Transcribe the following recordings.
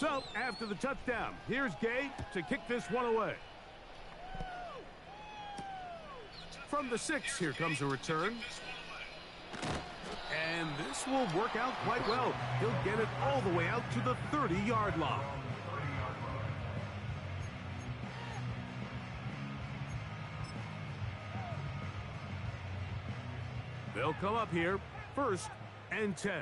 So, after the touchdown, here's Gay to kick this one away. From the 6, here comes a return. And this will work out quite well. He'll get it all the way out to the 30-yard line. They'll come up here, 1st and 10.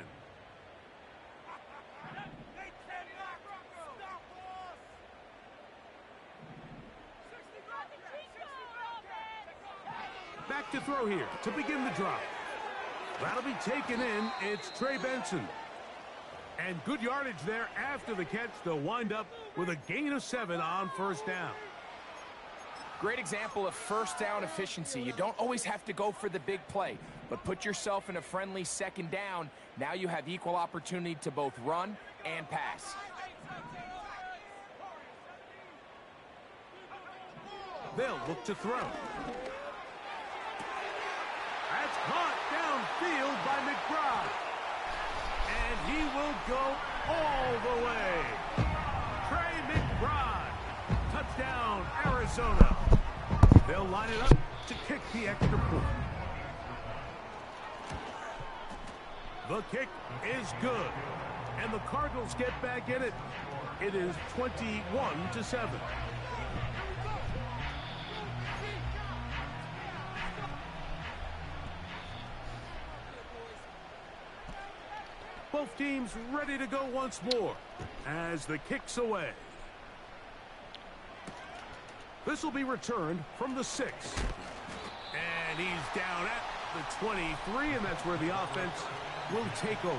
Back to throw here to begin the drive. That'll be taken in. It's Trey Benson. And good yardage there after the catch. They'll wind up with a gain of 7 on 1st down. Great example of 1st down efficiency. You don't always have to go for the big play, but put yourself in a friendly 2nd down. Now you have equal opportunity to both run and pass. They'll look to throw. That's caught downfield by McBride. And he will go all the way. Trey McBride. Touchdown, Arizona. They'll line it up to kick the extra point. The kick is good. And the Cardinals get back in it. It is 21-7. Both teams ready to go once more as the kick's away. This will be returned from the 6. And he's down at the 23, and that's where the offense will take over.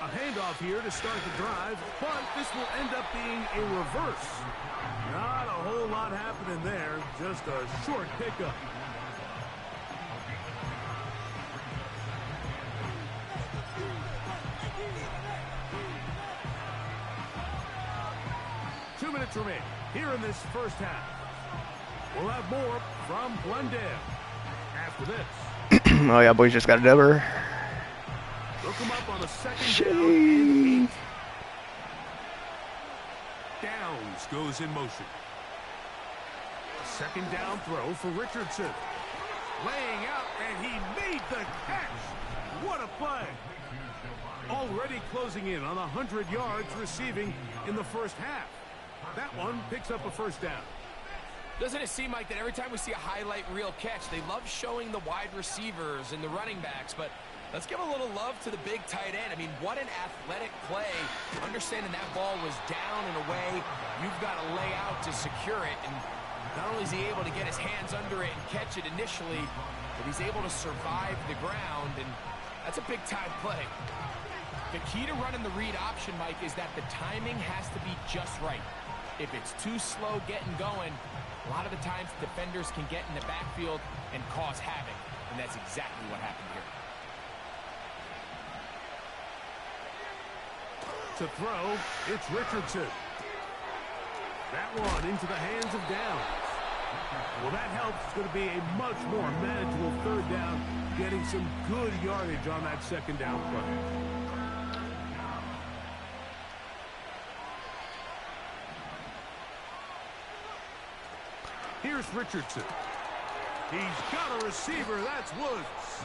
A handoff here to start the drive, but this will end up being a reverse. Not a whole lot happening there, just a short pickup. Two minutes remain here in this 1st half. We'll have more from Glendale after this. Oh yeah, boys just got a dubber. They'll come up on a 2nd down and 8. Downs goes in motion. A 2nd down throw for Richardson. Laying out, and he made the catch. What a play. Already closing in on 100 yards receiving in the 1st half. That one picks up a 1st down. Doesn't it seem like that every time we see a highlight reel catch, they love showing the wide receivers and the running backs, but let's give a little love to the big tight end. I mean, what an athletic play. Understanding that ball was down and away, you've got to lay out to secure it. And not only is he able to get his hands under it and catch it initially, but he's able to survive the ground, and that's a big-time play. The key to running the read option, Mike, is that the timing has to be just right. If it's too slow getting going, a lot of the times defenders can get in the backfield and cause havoc, and that's exactly what happened here. To throw, it's Richardson. That one into the hands of Downs. Well, that helps. It's going to be a much more manageable 3rd down, getting some good yardage on that 2nd down play. Here's Richardson. He's got a receiver. That's Woods.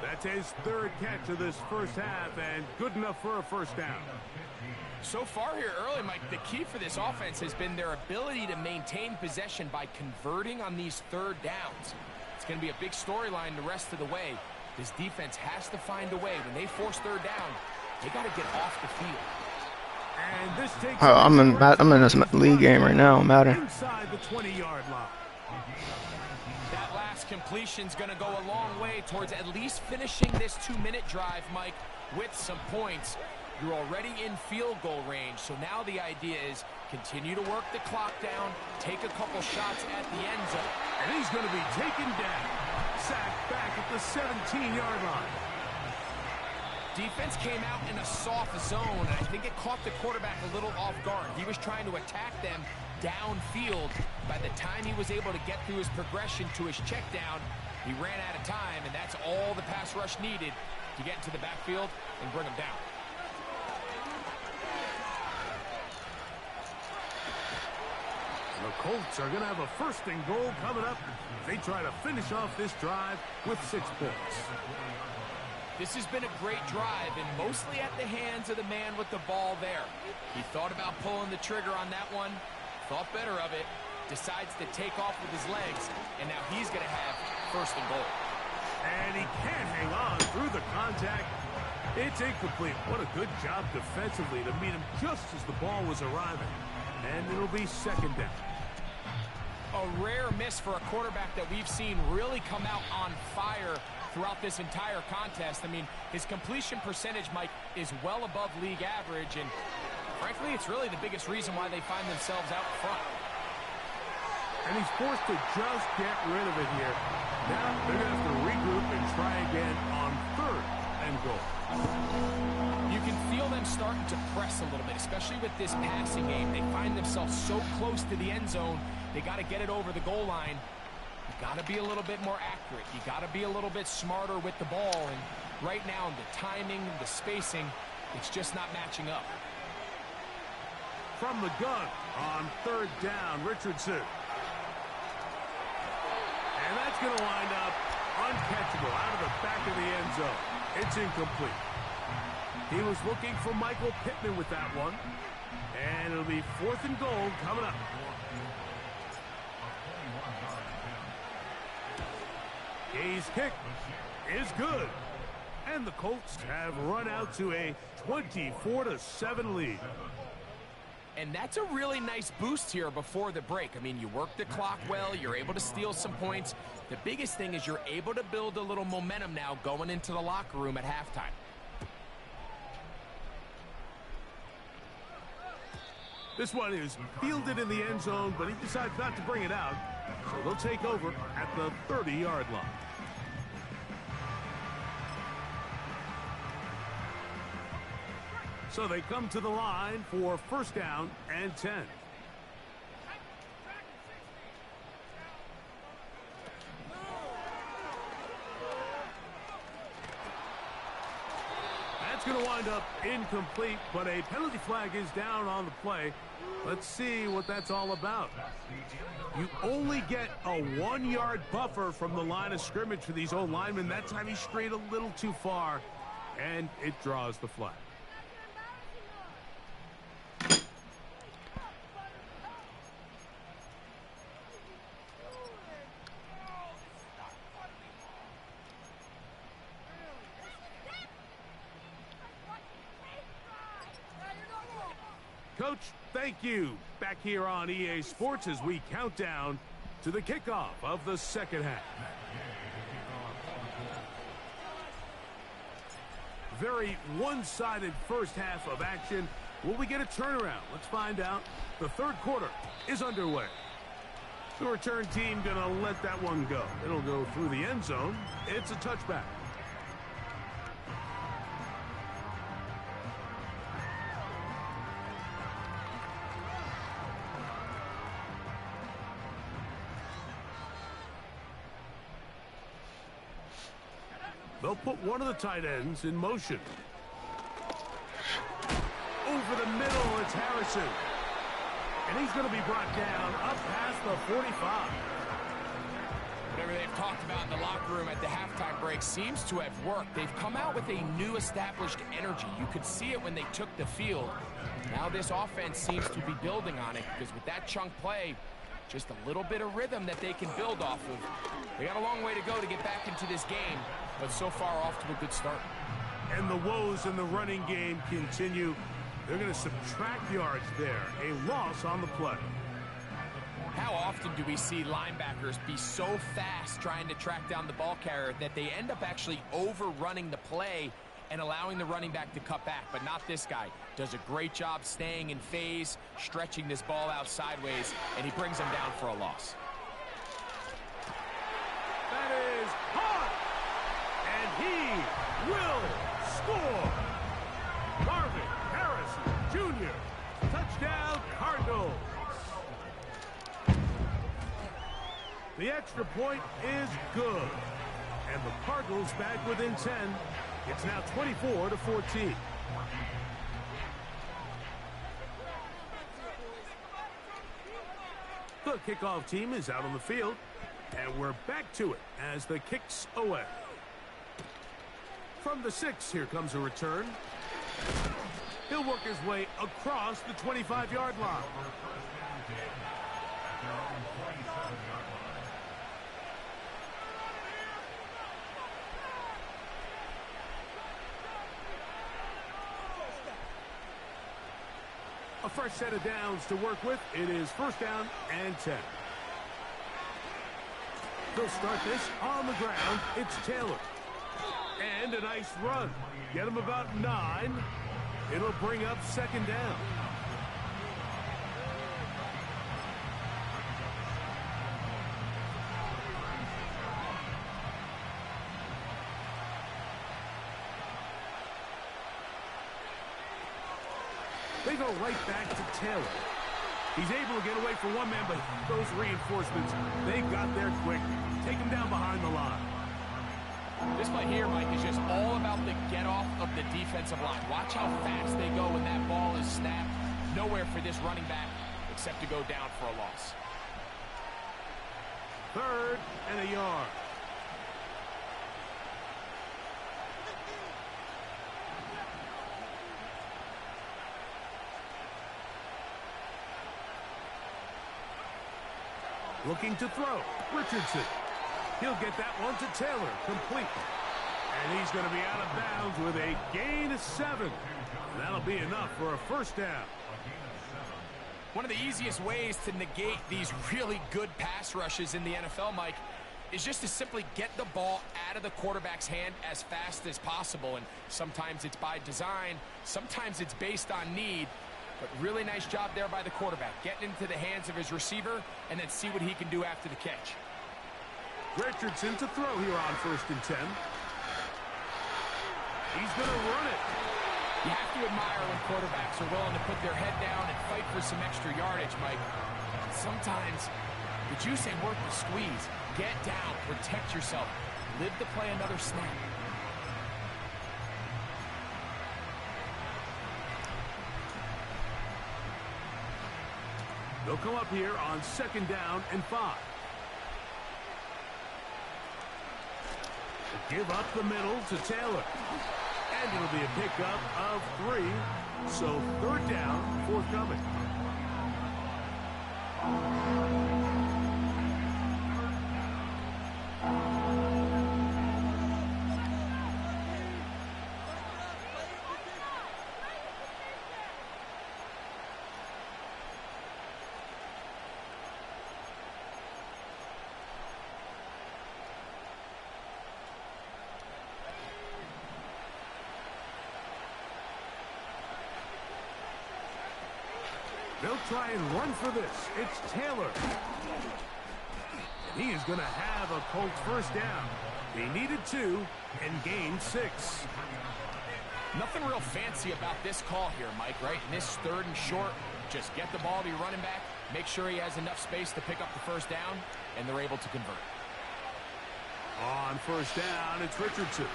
That's his 3rd catch of this 1st half, and good enough for a 1st down. So far here early, Mike, the key for this offense has been their ability to maintain possession by converting on these 3rd downs. It's going to be a big storyline the rest of the way. This defense has to find a way. When they force 3rd down, they got to get off the field. And this takes I'm in this league game right now, Madden. Inside the 20-yard line. That last completion's going to go a long way towards at least finishing this 2-minute drive, Mike, with some points. You're already in field goal range, so now the idea is continue to work the clock down, take a couple shots at the end zone. And he's going to be taken down. Sacked back at the 17-yard line. defense came out in a soft zone, and I think it caught the quarterback a little off guard. He was trying to attack them downfield. By the time he was able to get through his progression to his check down, he ran out of time, and that's all the pass rush needed to get into the backfield and bring him down. The Colts are going to have a first and goal coming up. They try to finish off this drive with 6 points. This has been a great drive, and mostly at the hands of the man with the ball there. He thought about pulling the trigger on that one, thought better of it, decides to take off with his legs, and now he's going to have first and goal. And he can't hang on through the contact. It's incomplete. What a good job defensively to meet him just as the ball was arriving. And it'll be second down. A rare miss for a quarterback that we've seen really come out on fire throughout this entire contest. I mean, his completion percentage, Mike, is well above league average, and frankly, it's really the biggest reason why they find themselves out front. And he's forced to just get rid of it here. Now they're going to have to regroup and try again on third and goal. You can feel them starting to press a little bit, especially with this passing game. They find themselves so close to the end zone, they got to get it over the goal line. You got to be a little bit more accurate. You got to be a little bit smarter with the ball. And right now, the timing, the spacing, it's just not matching up. From the gun on third down, Richardson. And that's going to wind up uncatchable out of the back of the end zone. It's incomplete. He was looking for Michael Pittman with that one. And it'll be fourth and goal coming up. Gay's kick is good. And the Colts have run out to a 24-7 lead. And that's a really nice boost here before the break. I mean, you work the clock well. You're able to steal some points. The biggest thing is you're able to build a little momentum now going into the locker room at halftime. This one is fielded in the end zone, but he decides not to bring it out. So they'll take over at the 30-yard line. So they come to the line for first down and 10. That's going to wind up incomplete, but a penalty flag is down on the play. Let's see what that's all about. You only get a 1-yard buffer from the line of scrimmage for these old linemen. That time he strayed a little too far, and it draws the flag. Coach, thank you. Back here on EA Sports as we count down to the kickoff of the second half. Very one-sided first half of action. Will we get a turnaround? Let's find out. The third quarter is underway. The return team going to let that one go. It'll go through the end zone. It's a touchback. They'll put one of the tight ends in motion. Over the middle, it's Harrison. And he's going to be brought down up past the 45. Whatever they've talked about in the locker room at the halftime break seems to have worked. They've come out with a new established energy. You could see it when they took the field. Now this offense seems to be building on it because with that chunk play, just a little bit of rhythm that they can build off of. They got a long way to go to get back into this game, but so far off to a good start. And the woes in the running game continue. They're going to subtract yards there. A loss on the play. How often do we see linebackers be so fast trying to track down the ball carrier that they end up actually overrunning the play and allowing the running back to cut back? But not this guy. Does a great job staying in phase, stretching this ball out sideways, and he brings him down for a loss. That is caught, and he will score! Marvin Harrison Jr. Touchdown, Cardinals. The extra point is good. And the Cardinals back within 10. It's now 24-14. The kickoff team is out on the field. And we're back to it as the kick's away. From the 6, here comes a return. He'll work his way across the 25-yard line. A fresh set of downs to work with. It is first down and 10. They'll start this on the ground. It's Taylor. And a nice run. Get him about 9. It'll bring up second down. They go right back to Taylor. He's able to get away from one man, but those reinforcements, they got there quick. Take him down behind the line. This play here, Mike, is just all about the get-off of the defensive line. Watch how fast they go when that ball is snapped. Nowhere for this running back except to go down for a loss. 3rd and a yard. Looking to throw. Richardson. He'll get that one to Taylor. Complete. And he's going to be out of bounds with a gain of 7. That'll be enough for a first down. One of the easiest ways to negate these really good pass rushes in the NFL, Mike, is just to simply get the ball out of the quarterback's hand as fast as possible. And sometimes it's by design. Sometimes it's based on need. But really nice job there by the quarterback, getting into the hands of his receiver and then see what he can do after the catch. Richardson to throw here on 1st and 10. He's going to run it. You have to admire when quarterbacks are willing to put their head down and fight for some extra yardage, Mike. Sometimes the juice ain't worth the squeeze. Get down, protect yourself, live to play another snap. They'll come up here on 2nd down and 5. Give up the middle to Taylor. And it'll be a pickup of 3. So 3rd down, forthcoming. They'll try and run for this. It's Taylor. And he is going to have a Colts first down. He needed 2 and gained 6. Nothing real fancy about this call here, Mike, right? In this 3rd and short, just get the ball to your running back, make sure he has enough space to pick up the first down, and they're able to convert. On 1st down, it's Richardson.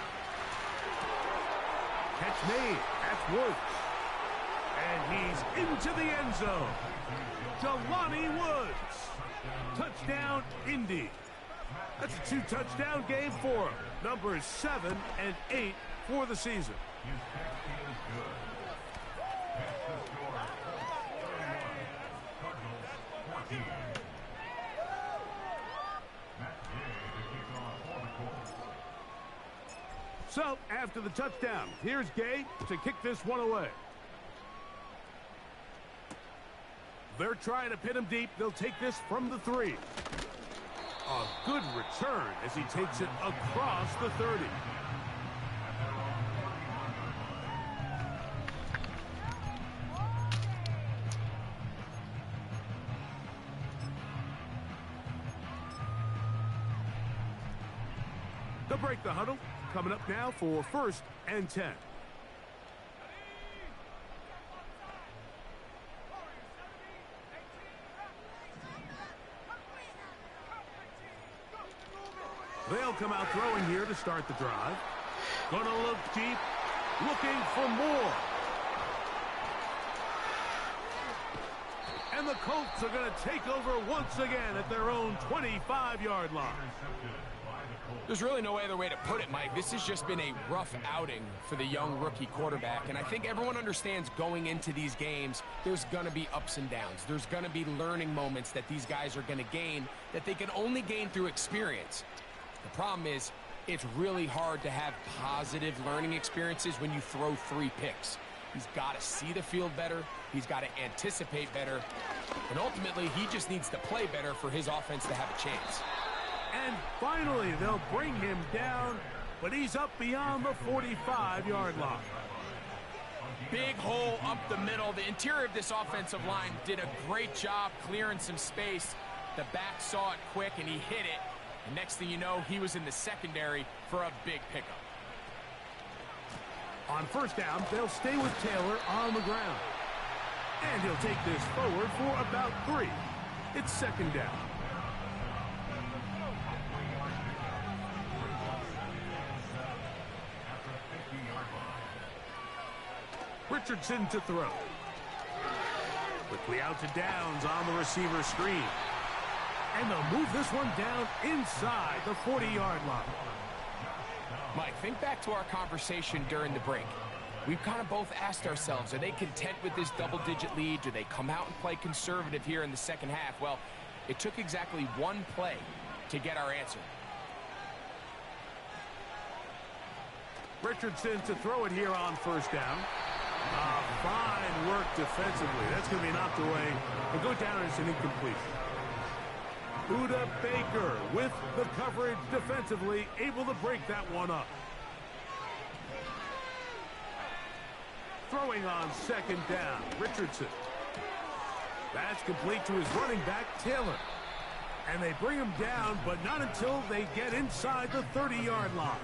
Catch made. That's Woods. And he's into the end zone. Jelani Woods. Touchdown, Indy. That's a 2-touchdown game for him. Numbers 7 and 8 for the season. So, after the touchdown, here's Gay to kick this one away. They're trying to pin him deep. They'll take this from the 3. A good return as he takes it across the 30. They'll break the huddle. Coming up now for 1st and 10. They'll come out throwing here to start the drive. Gonna look deep, looking for more. And the Colts are going to take over once again at their own 25-yard line. There's really no other way to put it, Mike. This has just been a rough outing for the young rookie quarterback. And I think everyone understands going into these games, there's going to be ups and downs. There's going to be learning moments that these guys are going to gain that they can only gain through experience. The problem is, it's really hard to have positive learning experiences when you throw 3 picks. He's got to see the field better. He's got to anticipate better. And ultimately, he just needs to play better for his offense to have a chance. And finally, they'll bring him down, but he's up beyond the 45-yard line. Big hole up the middle. The interior of this offensive line did a great job clearing some space. The back saw it quick, and he hit it. And next thing you know, he was in the secondary for a big pickup. On first down, they'll stay with Taylor on the ground. And he'll take this forward for about 3. It's second down. Richardson to throw. Quickly out to Downs on the receiver screen. And they'll move this one down inside the 40-yard line. Mike, think back to our conversation during the break. We've kind of both asked ourselves, are they content with this double-digit lead? Do they come out and play conservative here in the second half? Well, it took exactly 1 play to get our answer. Richardson to throw it here on first down. Fine work defensively. That's going to be knocked away. We'll go down as an incompletion. Buda Baker with the coverage defensively, able to break that one up. Throwing on second down, Richardson. That's complete to his running back, Taylor. And they bring him down, but not until they get inside the 30-yard line.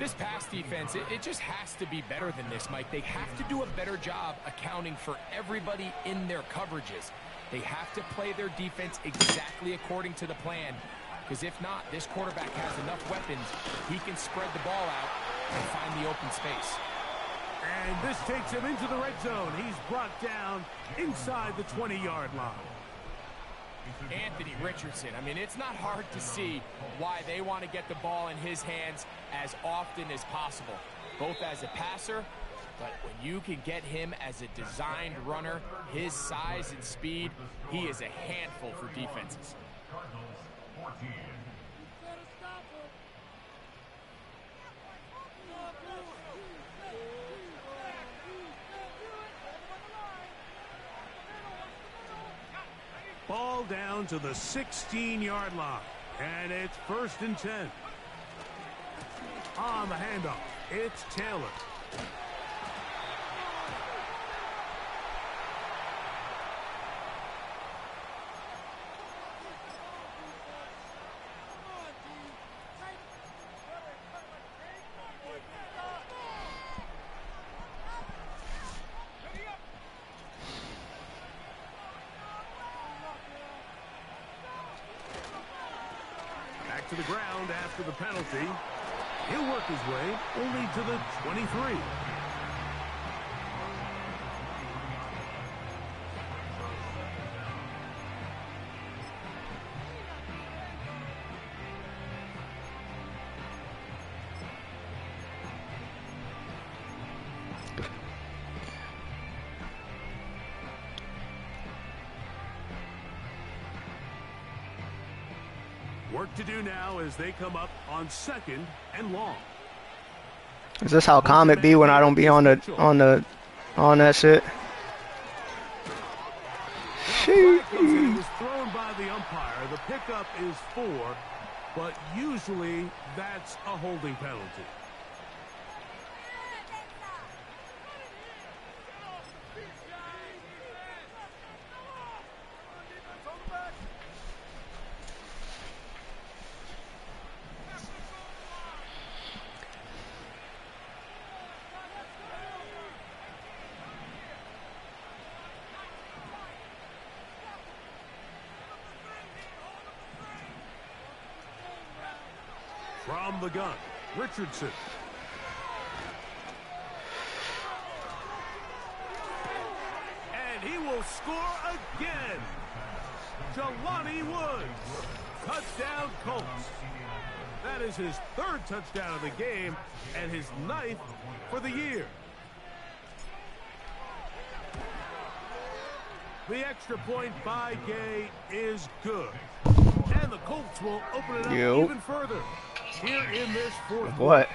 This pass defense, it just has to be better than this, Mike. They have to do a better job accounting for everybody in their coverages. They have to play their defense exactly according to the plan, because if not, this quarterback has enough weapons. He can spread the ball out and find the open space. And this takes him into the red zone. He's brought down inside the 20-yard line. Anthony Richardson, I mean, it's not hard to see why they want to get the ball in his hands as often as possible, both as a passer, but when you can get him as a designed runner, his size and speed, he is a handful for defenses. Ball down to the 16-yard line, and it's 1st and 10. On the handoff, it's Taylor. To the ground after the penalty. He'll work his way only to the 23. Work to do now as they come up on 2nd and long. Is this how calm it be when I don't be on that shit? It was thrown by the umpire. The pickup is 4, but usually that's a holding penalty. From the gun, Richardson. And he will score again. Jelani Woods. Touchdown, Colts. That is his 3rd touchdown of the game and his 9th for the year. The extra point by Gay is good. And the Colts will open it up even further here in this 4th quarter. What?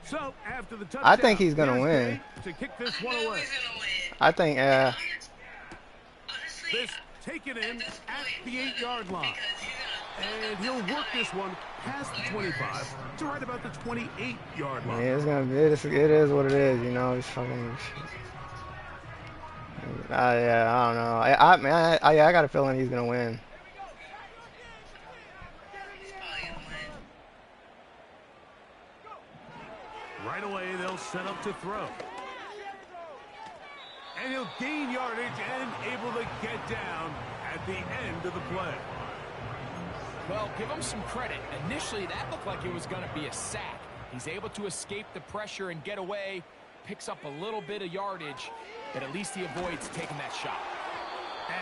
So, after the touchdown, I think he's going to win. To kick this one away. I think, This taken in at the 8-yard line. And he'll work this one past the 25 to right about the 28-yard line. Yeah, it's gonna be. It is what it is, you know. It's fucking. Yeah, I don't know. I got a feeling he's gonna win. Right away, they'll set up to throw. And he'll gain yardage and able to get down at the end of the play. Well, give him some credit. Initially, that looked like it was going to be a sack. He's able to escape the pressure and get away, picks up a little bit of yardage, but at least he avoids taking that shot.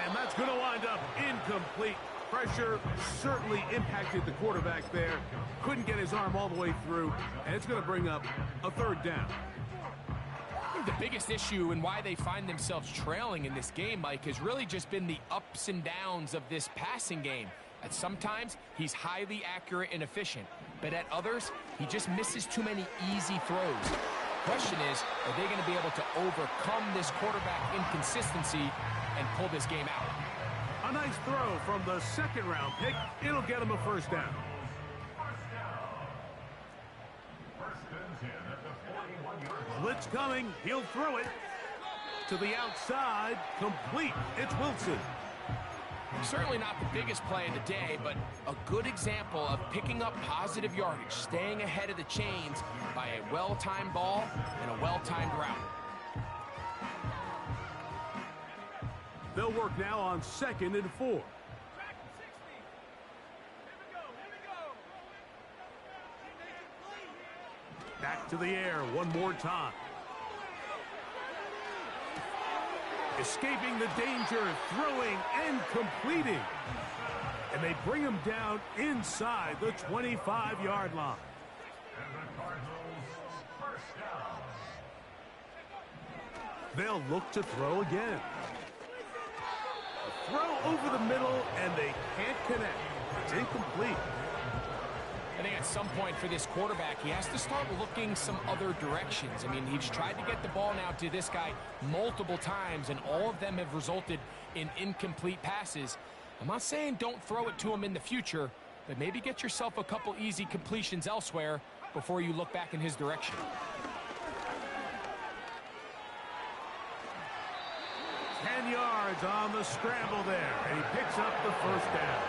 And that's going to wind up incomplete. Pressure certainly impacted the quarterback there. Couldn't get his arm all the way through, and it's going to bring up a 3rd down. I think the biggest issue and why they find themselves trailing in this game, Mike, has really just been the ups and downs of this passing game. At sometimes, he's highly accurate and efficient, but at others, he just misses too many easy throws. Question is, are they going to be able to overcome this quarterback inconsistency and pull this game out? A nice throw from the 2nd-round pick. It'll get him a 1st down. Blitz coming. He'll throw it to the outside. Complete. It's Wilson. Certainly not the biggest play of the day, but a good example of picking up positive yardage, staying ahead of the chains by a well-timed ball and a well-timed route. They'll work now on 2nd and 4. Back to the air one more time. Escaping the danger, throwing and completing. And they bring him down inside the 25-yard line. They'll look to throw again. A throw over the middle, and they can't connect. It's incomplete. I think at some point for this quarterback, he has to start looking some other directions. I mean, he's tried to get the ball now to this guy multiple times, and all of them have resulted in incomplete passes. I'm not saying don't throw it to him in the future, but maybe get yourself a couple easy completions elsewhere before you look back in his direction. Ten yards on the scramble there, and he picks up the 1st down.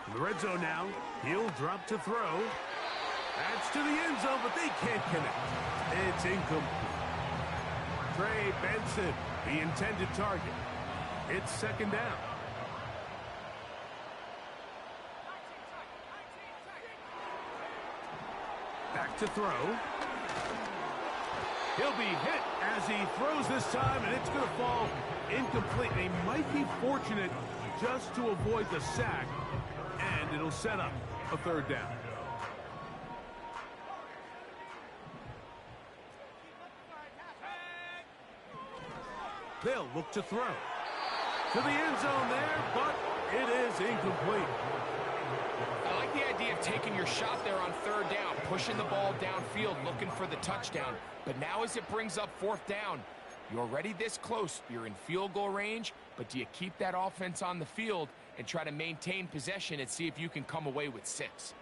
In the red zone now, he'll drop to throw. That's to the end zone, but they can't connect. It's incomplete. Trey Benson, the intended target. It's 2nd down. Back to throw. He'll be hit as he throws this time, and it's going to fall incomplete. They might be fortunate just to avoid the sack, and it'll set up a 3rd down. They'll look to throw. To the end zone there, but it is incomplete. I like the idea of taking your shot there on 3rd down, pushing the ball downfield, looking for the touchdown. But now as it brings up 4th down, you're already this close. You're in field goal range, but do you keep that offense on the field and try to maintain possession and see if you can come away with 6?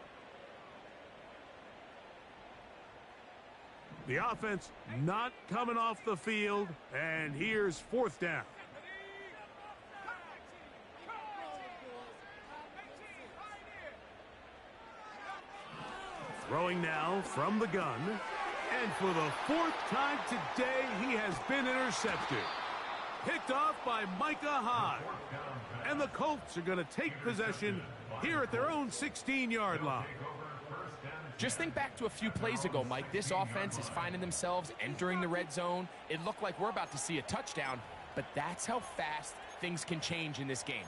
The offense not coming off the field, and here's 4th down. Throwing now from the gun, And for the 4th time today, he has been intercepted. Picked off by Micah Hyde. And the Colts are going to take possession here at their own 16-yard line. Just think back to a few plays ago, Mike. This offense is finding themselves entering the red zone. It looked like we're about to see a touchdown, but that's how fast things can change in this game.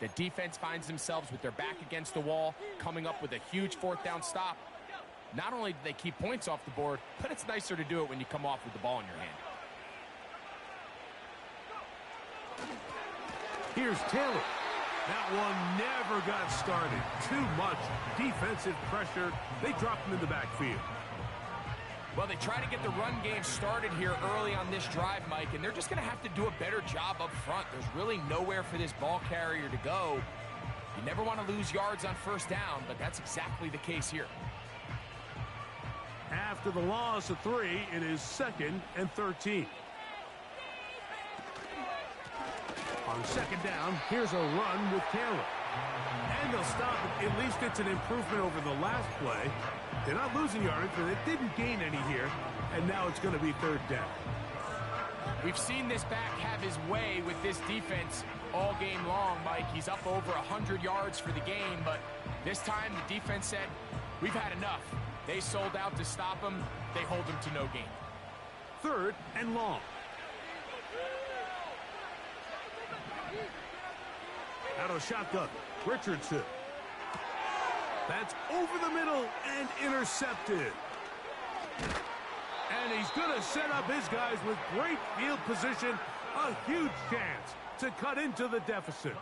The defense finds themselves with their back against the wall, coming up with a huge 4th down stop. Not only do they keep points off the board, but it's nicer to do it when you come off with the ball in your hand. Here's Taylor. That one never got started. Too much defensive pressure. They dropped him in the backfield. Well, they try to get the run game started here early on this drive, Mike, and they're just going to have to do a better job up front. There's really nowhere for this ball carrier to go. You never want to lose yards on 1st down, but that's exactly the case here. After the loss of 3, it is 2nd and 13. On 2nd down, here's a run with Taylor. And they'll stop it. At least it's an improvement over the last play. They're not losing yardage, but they didn't gain any here. And now it's going to be 3rd down. We've seen this back have his way with this defense all game long, Mike. He's up over 100 yards for the game, but this time the defense said, we've had enough. They sold out to stop him. They hold him to no gain. 3rd and long. Out of shotgun, Richardson. That's over the middle and intercepted. And he's going to set up his guys with great field position. A huge chance to cut into the deficit.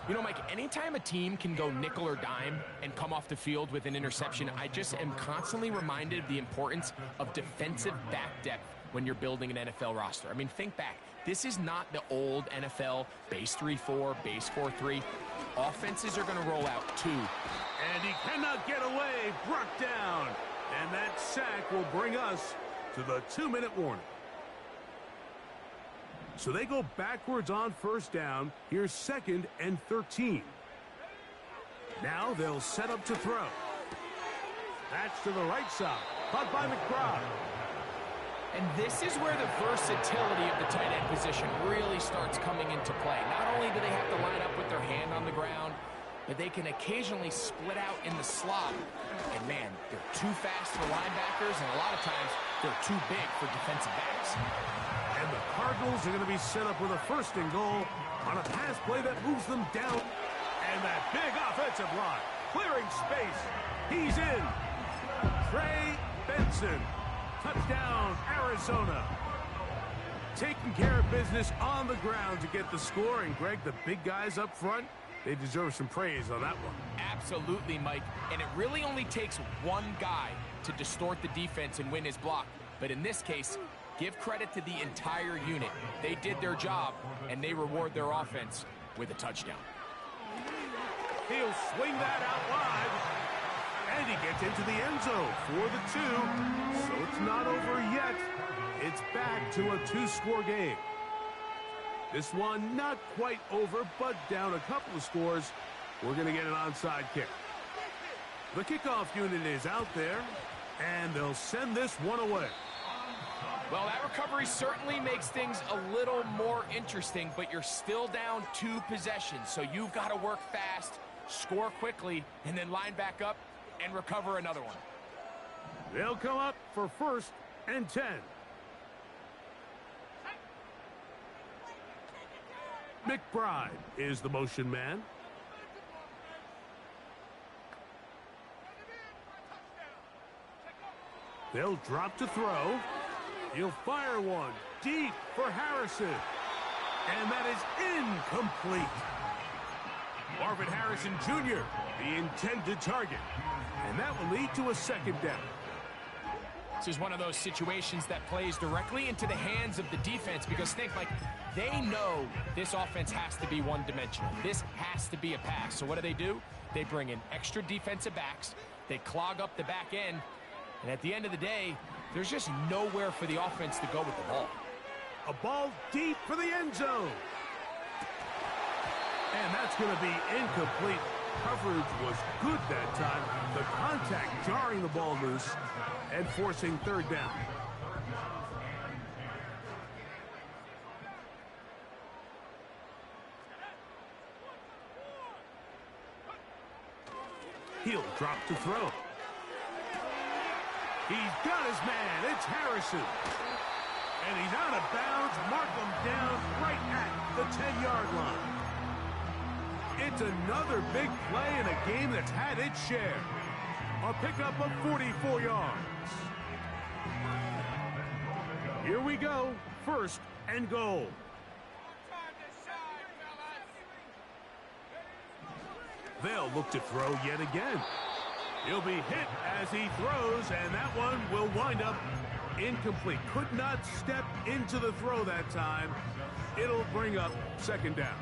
You know, Mike, anytime a team can go nickel or dime and come off the field with an interception, I just am constantly reminded of the importance of defensive back depth when you're building an NFL roster. I mean, think back. This is not the old NFL base 3-4, base 4-3. Offenses are going to roll out 2. And he cannot get away. Brought down. And that sack will bring us to the 2-minute warning. So they go backwards on 1st down. Here's 2nd and 13. Now they'll set up to throw. That's to the right side. Caught by McBride. And this is where the versatility of the tight end position really starts coming into play. Not only do they have to line up with their hand on the ground, but they can occasionally split out in the slot. And man, they're too fast for linebackers, and a lot of times they're too big for defensive backs. And the Cardinals are going to be set up with a 1st and goal on a pass play that moves them down. And that big offensive line clearing space. He's in. Trey Benson. Touchdown, Arizona. Taking care of business on the ground to get the score. And, Greg, the big guys up front, they deserve some praise on that one. Absolutely, Mike. And it really only takes one guy to distort the defense and win his block. But in this case, give credit to the entire unit. They did their job, and they reward their offense with a touchdown. He'll swing that out wide. And he gets into the end zone for the 2. So it's not over yet. It's back to a 2-score game. This one not quite over, but down a couple of scores. We're going to get an onside kick. The kickoff unit is out there, and they'll send this one away. Well, that recovery certainly makes things a little more interesting, but you're still down 2 possessions, so you've got to work fast, score quickly, and then line back up and recover another one. They'll come up for 1st and 10. McBride is the motion man. They'll drop to throw. He'll fire one deep for Harrison. And that is incomplete. Marvin Harrison Jr., the intended target. And that will lead to a 2nd down. This is one of those situations that plays directly into the hands of the defense because think, like, they know this offense has to be one-dimensional. This has to be a pass. So what do? They bring in extra defensive backs. They clog up the back end. And at the end of the day, there's just nowhere for the offense to go with the ball. A ball deep for the end zone. And that's going to be incomplete. coverage was good that time. The contact jarring the ball loose and forcing third down. He'll drop to throw. He's got his man. It's Harrison. And he's out of bounds. Mark him down right at the 10-yard line. It's another big play in a game that's had its share. A pickup of 44 yards. Here we go. First and goal. They'll look to throw yet again. He'll be hit as he throws, and that one will wind up incomplete. Could not step into the throw that time. It'll bring up second down.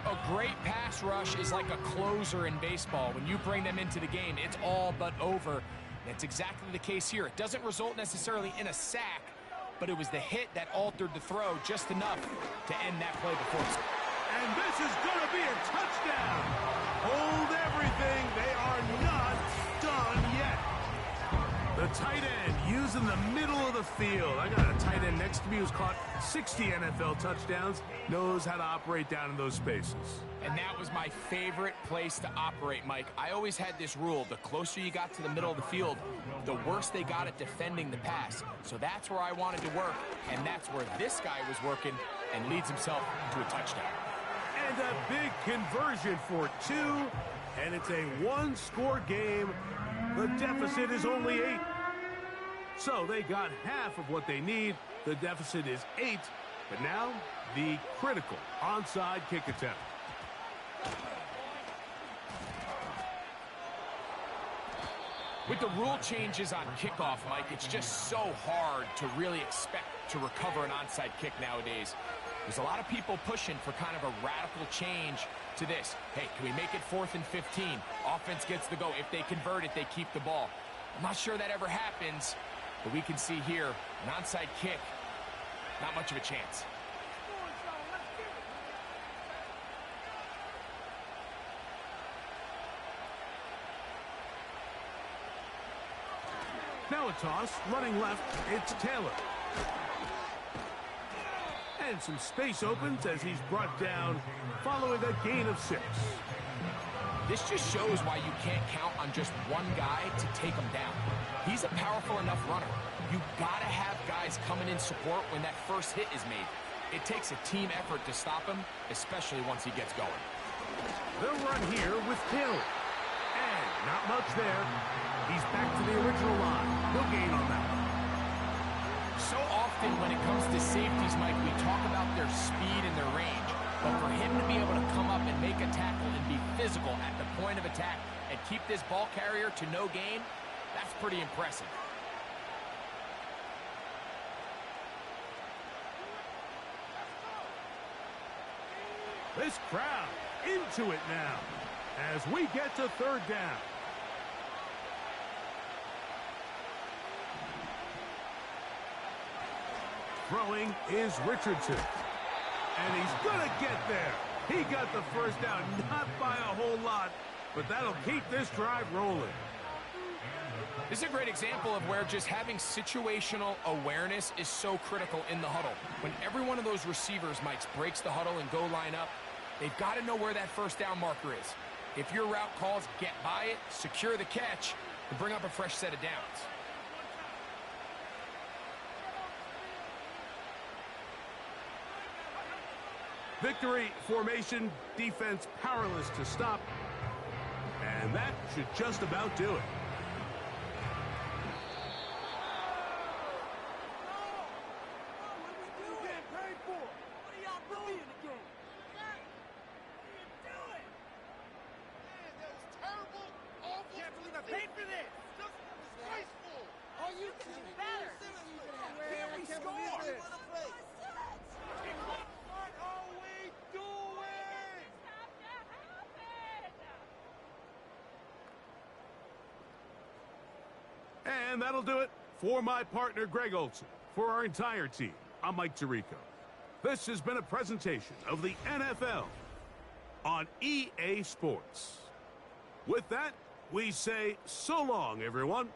A great pass rush is like a closer in baseball. When you bring them into the game, it's all but over. That's exactly the case here. It doesn't result necessarily in a sack, but it was the hit that altered the throw just enough to end that play before it's... And this is going to be a touchdown. Hold everything. They are not done yet. The tight end using the middle of the field. I got a tight end next to me who's caught 60 NFL touchdowns, knows how to operate down in those spaces. And that was my favorite place to operate, Mike. I always had this rule. The closer you got to the middle of the field, the worse they got at defending the pass. So that's where I wanted to work, and that's where this guy was working and leads himself to a touchdown. And a big conversion for two, and it's a one-score game. The deficit is only 8. So they got half of what they need. The deficit is 8, but now the critical onside kick attempt. With the rule changes on kickoff, Mike, it's just so hard to really expect to recover an onside kick nowadays. There's a lot of people pushing for kind of a radical change to this. Hey, can we make it 4th and 15? Offense gets the go. If they convert it, they keep the ball. I'm not sure that ever happens, but we can see here, an onside kick, not much of a chance. Now a toss, running left, it's Taylor. And some space opens as he's brought down following a gain of 6. This just shows why you can't count on just one guy to take him down. He's a powerful enough runner. You gotta have guys coming in support when that first hit is made. It takes a team effort to stop him, especially once he gets going. They'll run here with Taylor. And not much there. He's back to the original line. No gain on that one. So often when it comes to safeties, Mike, we talk about their speed and their range. But for him to be able to come up and make a tackle and be physical at the point of attack and keep this ball carrier to no gain, that's pretty impressive. This crowd into it now as we get to third down. Throwing is Richardson. And he's going to get there. He got the first down, not by a whole lot, but that'll keep this drive rolling. This is a great example of where just having situational awareness is so critical in the huddle. When every one of those receivers, Mike, breaks the huddle and go line up, they've got to know where that first down marker is. If your route calls, get by it, secure the catch, and bring up a fresh set of downs. Victory formation, defense powerless to stop. And that should just about do it. And that'll do it for my partner, Greg Olson. For our entire team, I'm Mike Tirico. This has been a presentation of the NFL on EA Sports. With that, we say so long, everyone.